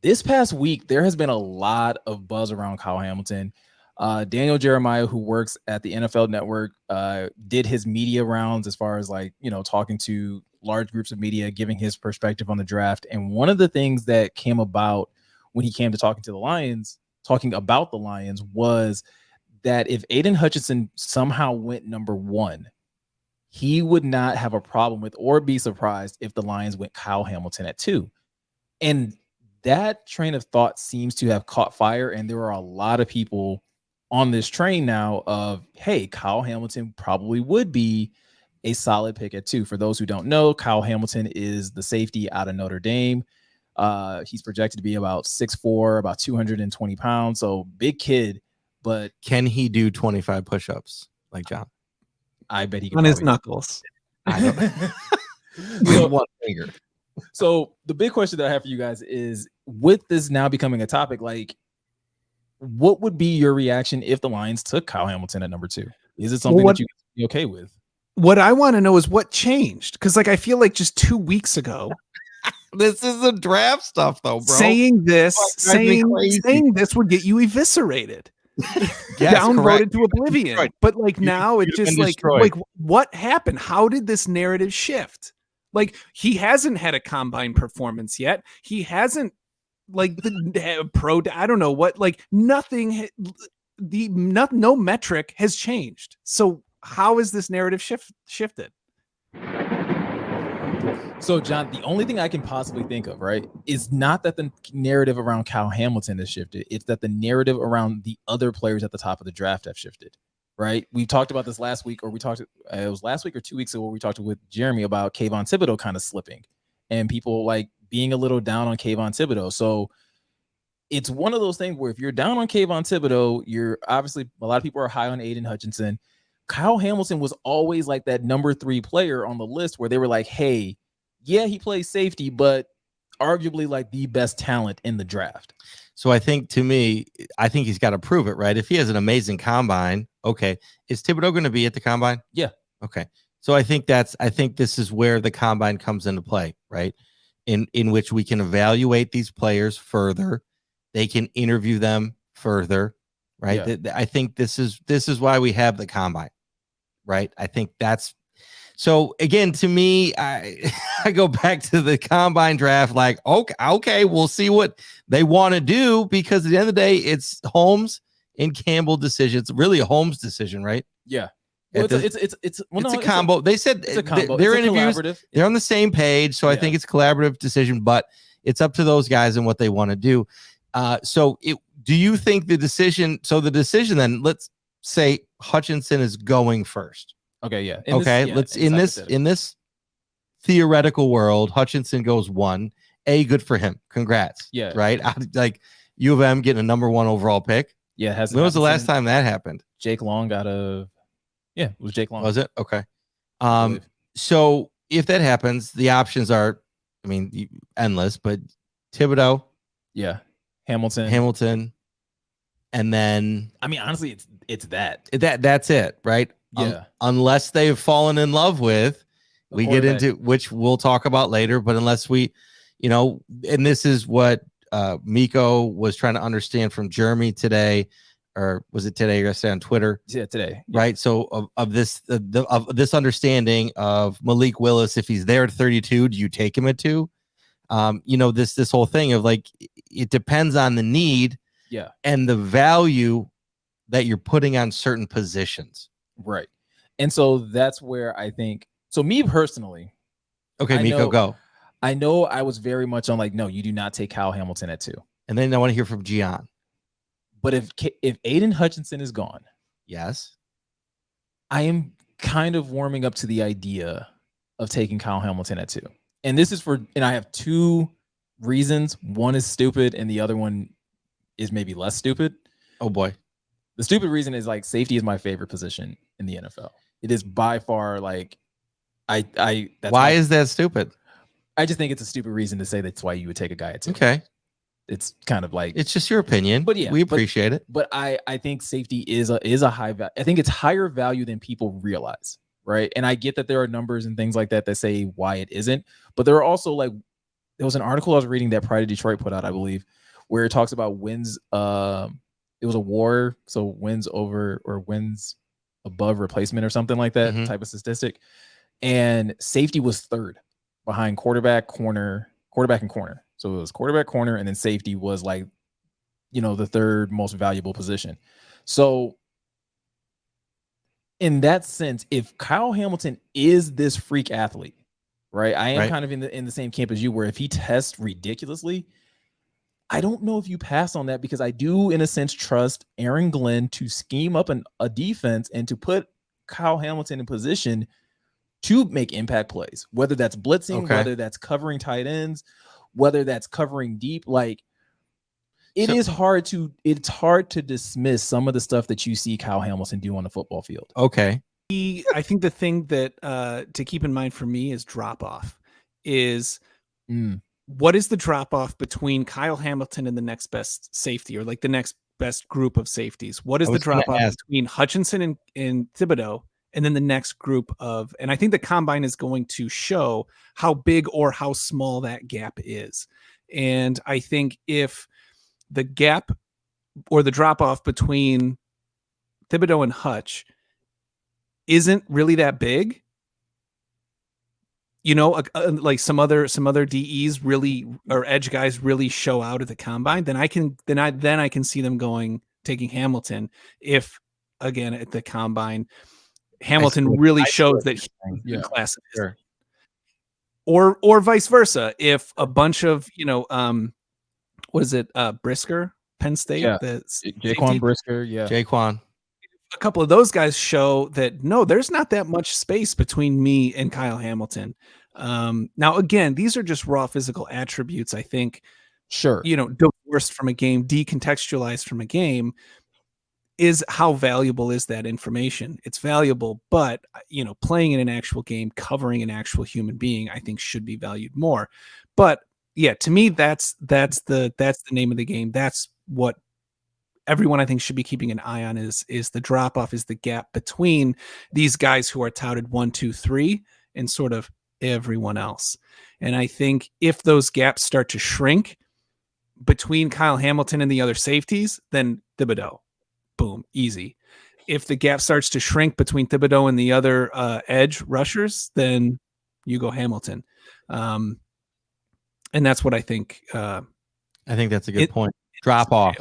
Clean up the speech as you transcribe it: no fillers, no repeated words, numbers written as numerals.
this past week, there has been a lot of buzz around Kyle Hamilton. Daniel Jeremiah, who works at the NFL Network, did his media rounds as far as like, talking to large groups of media, giving his perspective on the draft. And one of the things that came about when he came to talking about the Lions was that if Aiden Hutchinson somehow went number one, he would not have a problem with or be surprised if the Lions went Kyle Hamilton at 2. And that train of thought seems to have caught fire. And there are a lot of people on this train now of, hey, Kyle Hamilton probably would be a solid pick at 2. For those who don't know, Kyle Hamilton is the safety out of Notre Dame. He's projected to be about 6'4", about 220 pounds. So big kid, but can he do 25 push-ups like John? I bet he can. On his knuckles. I don't. With one finger. So the big question that I have for you guys is, with this now becoming a topic, like, what would be your reaction if the Lions took Kyle Hamilton at number 2? Is it something that you would be okay with? What I want to know is what changed. Because like I feel like just 2 weeks ago, this is the draft stuff though, bro. Saying this would get you eviscerated. Yes, downvoted to oblivion. Right. But like now it's just like what happened? How did this narrative shift? Like, he hasn't had a combine performance yet. He hasn't like the pro. I don't know what. Like nothing. No metric has changed. So how is this narrative shifted? So, John, the only thing I can possibly think of, right, is not that the narrative around Kyle Hamilton has shifted. It's that the narrative around the other players at the top of the draft have shifted, right? We talked about this last week, or it was last week or 2 weeks ago where we talked with Jeremy about Kayvon Thibodeau kind of slipping and people like being a little down on Kayvon Thibodeau. So it's one of those things where if you're down on Kayvon Thibodeau, you're obviously, a lot of people are high on Aiden Hutchinson. Kyle Hamilton was always like that number 3 player on the list where they were like, hey, yeah, he plays safety, but arguably like the best talent in the draft. So I think he's got to prove it, right? If he has an amazing combine, okay. Is Thibodeau going to be at the combine? Yeah. Okay. So I think this is where the combine comes into play, right? In which we can evaluate these players further. They can interview them further, right? Yeah. I think this is why we have the combine, right? I think that's. So again, to me, I go back to the combine draft, like, okay, we'll see what they want to do, because at the end of the day, it's Holmes and Campbell decision. It's really a Holmes decision, right? Yeah. Well, it's a combo. They said it's a combo. Their interviews, they're on the same page. So I think it's a collaborative decision, but it's up to those guys and what they want to do. Do you think the decision then, let's say Hutchinson is going first. Okay, yeah. In this theoretical world, Hutchinson goes 1. Good for him. Congrats. Yeah. Right? Like U of M getting a number 1 overall pick. Yeah. When was the last time that happened? Jake Long it was Jake Long. Was it? Okay. So if that happens, the options are, endless, but Thibodeau. Yeah. Hamilton. And then, honestly, it's that's it, right? Yeah. Unless they've fallen in love with, we get into, which we'll talk about later, but unless we, and this is what Miko was trying to understand from Jeremy today, or was it today or yesterday on Twitter? Yeah, today. Right. So of this understanding of Malik Willis, if he's there at 32, do you take him at 2? This whole thing of like, it depends on the need. Yeah. And the value that you're putting on certain positions. Right. And so that's where I think, so me personally. Okay, Miko, go. I know I was very much on like, no, you do not take Kyle Hamilton at 2. And then I want to hear from Gian. But if Aiden Hutchinson is gone. Yes. I am kind of warming up to the idea of taking Kyle Hamilton at 2. And this is and I have 2 reasons. One is stupid and the other one is maybe less stupid. Oh boy. The stupid reason is like safety is my favorite position in the NFL. It is by far like why is that stupid? I just think it's a stupid reason to say that's why you would take a guy at 2. Okay. It's kind of like, it's just your opinion, but yeah, we appreciate it. But I think safety is a high value. I think it's higher value than people realize. Right. And I get that there are numbers and things like that say why it isn't, but there are also like there was an article I was reading that Pride of Detroit put out, I believe, where it talks about wins. It was a war, so wins over or wins above replacement or something like that type of statistic. And safety was third behind quarterback, and corner. So it was quarterback, corner, and then safety was like, the third most valuable position. So in that sense, if Kyle Hamilton is this freak athlete, right? I am kind of in the same camp as you, where if he tests ridiculously, I don't know if you pass on that, because I do, in a sense, trust Aaron Glenn to scheme up a defense and to put Kyle Hamilton in position to make impact plays, whether that's blitzing, whether that's covering tight ends, whether that's covering deep. Like, it's hard to dismiss some of the stuff that you see Kyle Hamilton do on the football field. Okay. I think the thing that to keep in mind for me is drop off is what is the drop off between Kyle Hamilton and the next best safety, or like the next best group of safeties? What is the drop off between Hutchinson and Thibodeau, and then the next group of, and I think the combine is going to show how big or how small that gap is. And I think if the gap or the drop off between Thibodeau and Hutch isn't really that big, like some other DEs really, or edge guys really show out at the combine, then I can see them taking Hamilton. If again at the combine, Hamilton really shows that he's in class, or vice versa. If a bunch of was it Brisker, Penn State, Jaquan Brisker, Jaquan. A couple of those guys show that no, there's not that much space between me and Kyle Hamilton. Now, again, these are just raw physical attributes. I think, divorced from a game, decontextualized from a game, is how valuable is that information? It's valuable, but playing in an actual game, covering an actual human being, I think should be valued more. But yeah, to me, that's the name of the game. That's what everyone I think should be keeping an eye on is the drop off, is the gap between these guys who are touted 1, 2, 3 and sort of everyone else. And I think if those gaps start to shrink between Kyle Hamilton and the other safeties, then Thibodeau, boom, easy. If the gap starts to shrink between Thibodeau and the other edge rushers, then you go Hamilton. And that's what I think. I think that's a good point. Drop off.